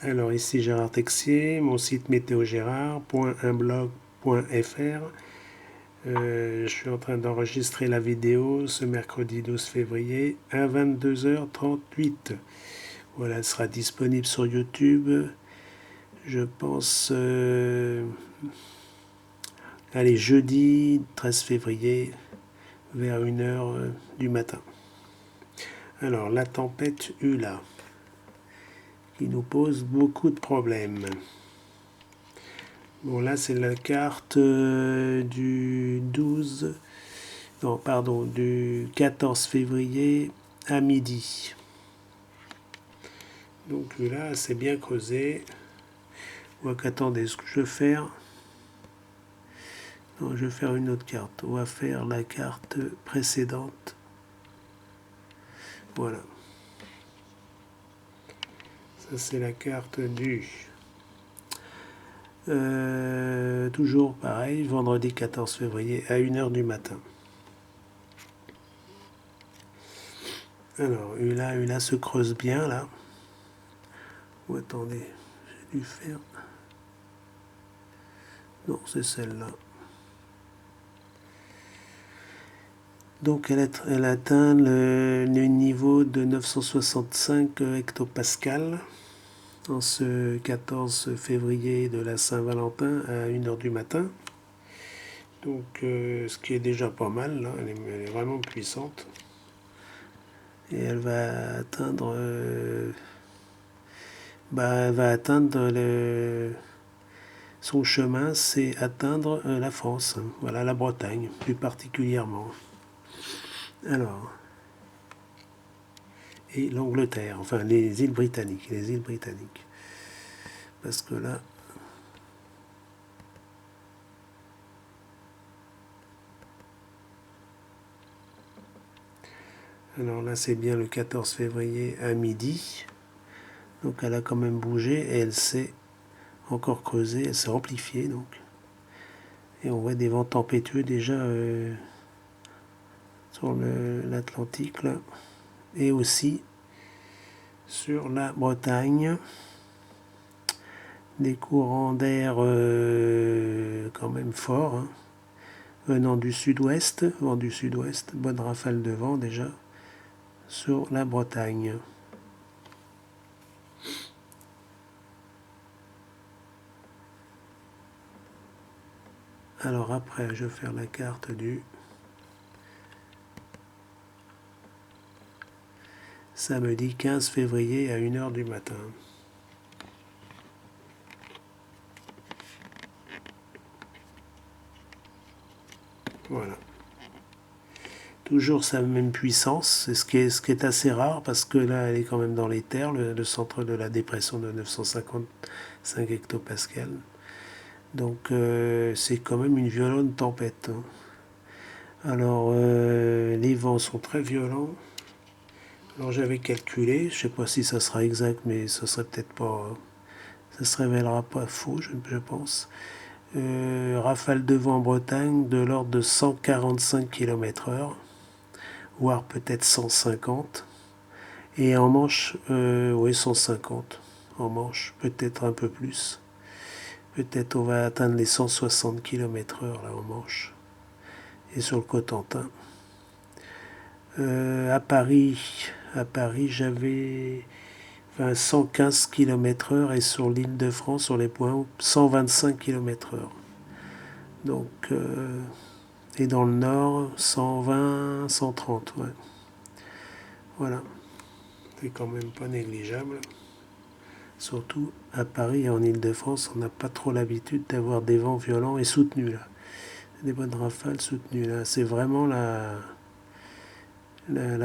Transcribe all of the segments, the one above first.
Alors ici Gérard Texier, mon site météogérard.unblog.fr. Je suis en train d'enregistrer la vidéo ce mercredi 12 février à 22h38. Voilà, elle sera disponible sur YouTube, je pense, allez, jeudi 13 février vers 1h du matin. Alors, la tempête Ula, qui nous pose beaucoup de problèmes. Bon, là, c'est la carte du 12, non, pardon, du 14 février à midi. Donc là, c'est bien creusé. Donc, attendez, ce que je vais faire... Non, je vais faire une autre carte. On va faire la carte précédente. Voilà. Ça, c'est la carte du... toujours pareil, vendredi 14 février à 1h du matin. Alors, Ula se creuse bien, là. Oh, attendez, j'ai dû faire... Non, c'est celle-là. Donc, elle atteint le niveau de 965 hectopascales en ce 14 février de la Saint-Valentin à 1h du matin. Donc, ce qui est déjà pas mal, là, elle est vraiment puissante. Et elle va atteindre, son chemin, c'est atteindre la France, voilà, la Bretagne, plus particulièrement. Alors, et l'Angleterre, enfin les îles britanniques, parce que là, alors là c'est bien le 14 février à midi, donc elle a quand même bougé et elle s'est encore creusée, elle s'est amplifiée donc, et on voit des vents tempétueux déjà sur l'Atlantique là, et aussi sur la Bretagne, des courants d'air quand même forts, hein, venant du sud-ouest, vent du sud-ouest, bonne rafale de vent déjà sur la Bretagne. Alors après, je vais faire la carte du samedi 15 février à 1h du matin. Voilà. Toujours sa même puissance, c'est ce qui est assez rare parce que là, elle est quand même dans les terres, le centre de la dépression de 955 hectopascales. Donc c'est quand même une violente tempête. Hein. Alors les vents sont très violents. Alors j'avais calculé, je ne sais pas si ça sera exact, mais ça serait peut-être pas, ça se révélera pas faux, je pense. Rafale de vent en Bretagne de l'ordre de 145 km/h, voire peut-être 150. Et en Manche, oui 150. En Manche, peut-être un peu plus. Peut-être on va atteindre les 160 km/h là en Manche. Et sur le Cotentin. À Paris, j'avais 115 km/h et sur l'île de France, sur les points hauts, 125 km/h. Donc, et dans le nord, 120, 130, ouais. Voilà. C'est quand même pas négligeable. Surtout à Paris et en Île-de-France, on n'a pas trop l'habitude d'avoir des vents violents et soutenus là. Des bonnes rafales soutenues là. C'est vraiment la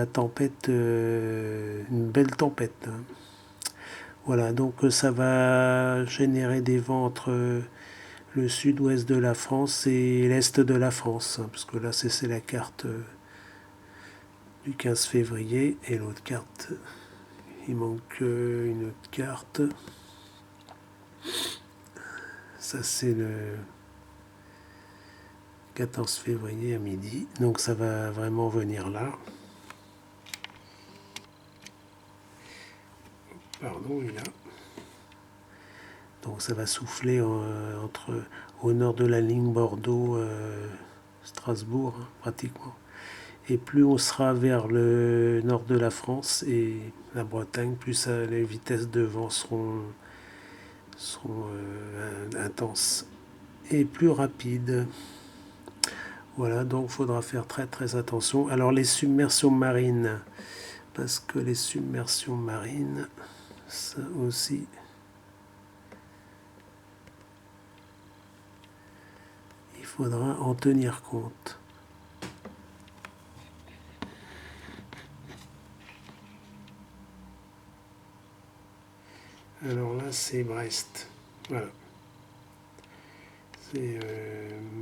tempête, une belle tempête. Hein. Voilà, donc ça va générer des vents entre le sud-ouest de la France et l'est de la France, hein, parce que là c'est la carte du 15 février et l'autre carte, il manque une autre carte. Ça c'est le 14 février à midi, donc ça va vraiment venir là. Pardon, il a. donc ça va souffler au nord de la ligne Bordeaux-Strasbourg, hein, pratiquement. Et plus on sera vers le nord de la France et la Bretagne, plus les vitesses de vent seront intenses et plus rapides. Voilà, donc il faudra faire très très attention. Alors les submersions marines, parce que les submersions marines, ça aussi, il faudra en tenir compte. Alors là, c'est Brest. Voilà. C'est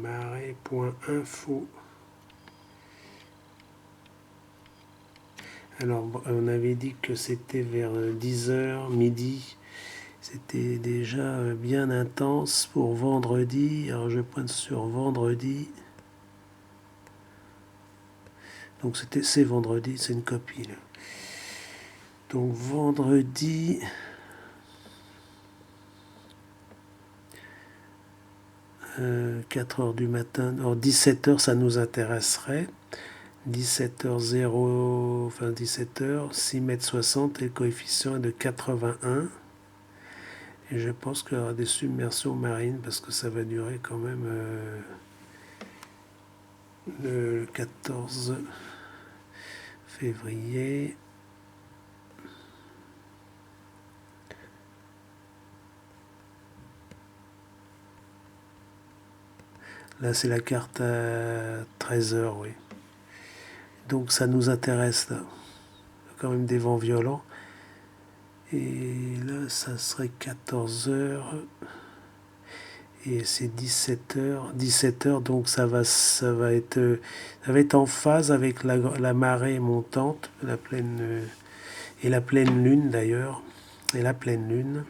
marée.info. Alors, on avait dit que c'était vers 10h, midi. C'était déjà bien intense pour vendredi. Alors, je pointe sur vendredi. Donc, c'est vendredi, c'est une copie, là. Donc, vendredi... 4h du matin, alors 17h ça nous intéresserait, 17h0, enfin 17h, 6,60 m et le coefficient est de 81. Et je pense qu'il y aura des submersions marines parce que ça va durer quand même le 14 février. Là, c'est la carte à 13h, oui. Donc, ça nous intéresse, là. Il y a quand même des vents violents. Et là, ça serait 14h. Et c'est 17h. 17h, donc ça va être en phase avec la marée montante, la pleine, et la pleine lune d'ailleurs. Et la pleine lune.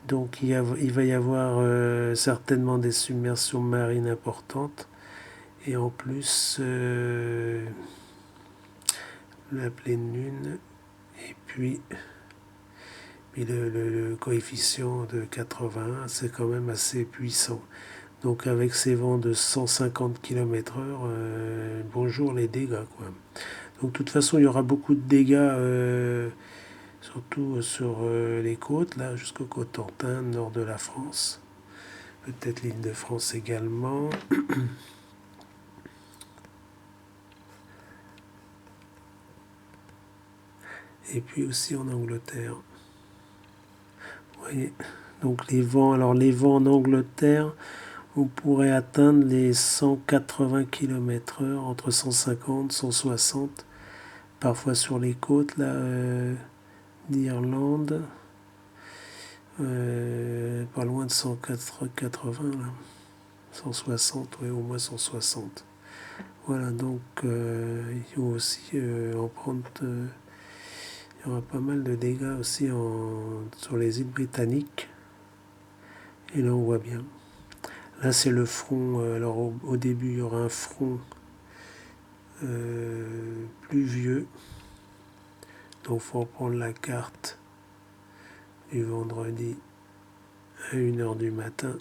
Donc il va y avoir certainement des submersions marines importantes. Et en plus, la pleine lune. Et puis le coefficient de 81, c'est quand même assez puissant. Donc avec ces vents de 150 km/h, bonjour les dégâts, quoi. Donc de toute façon, il y aura beaucoup de dégâts. Surtout sur les côtes, là, jusqu'au Cotentin, nord de la France. Peut-être l'île de France également. Et puis aussi en Angleterre. Vous voyez. Donc les vents en Angleterre, on pourrait atteindre les 180 km/h, entre 150 et 160, parfois sur les côtes là, d'Irlande. Pas loin de 180 là. 160, oui, au moins 160. Voilà, donc il faut aussi en prendre. Il y aura pas mal de dégâts aussi sur les îles britanniques. Et là, on voit bien. Là, c'est le front. Alors, au début, il y aura un front pluvieux. Donc, il faut reprendre la carte du vendredi à 1h du matin.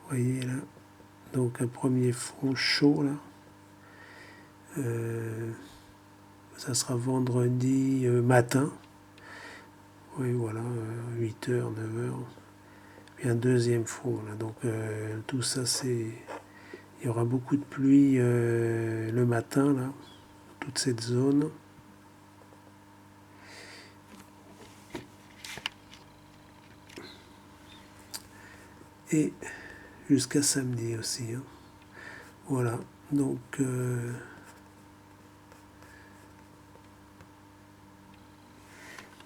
Vous voyez là. Donc, un premier front chaud là. Ça sera vendredi matin. Oui, voilà, 8h, 9h. Puis un deuxième front là. Donc, tout ça, c'est. Il y aura beaucoup de pluie le matin là, toute cette zone. Et jusqu'à samedi aussi. Hein. Voilà, donc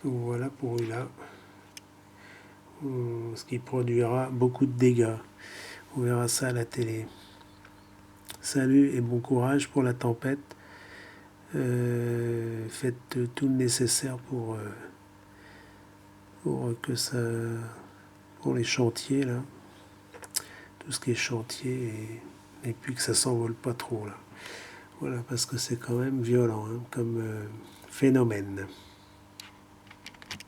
voilà pour là. Ce qui produira beaucoup de dégâts. On verra ça à la télé. Salut et bon courage pour la tempête. Faites tout le nécessaire pour que ça, pour les chantiers là, tout ce qui est chantier et puis que ça s'envole pas trop là. Voilà, parce que c'est quand même violent hein, comme phénomène.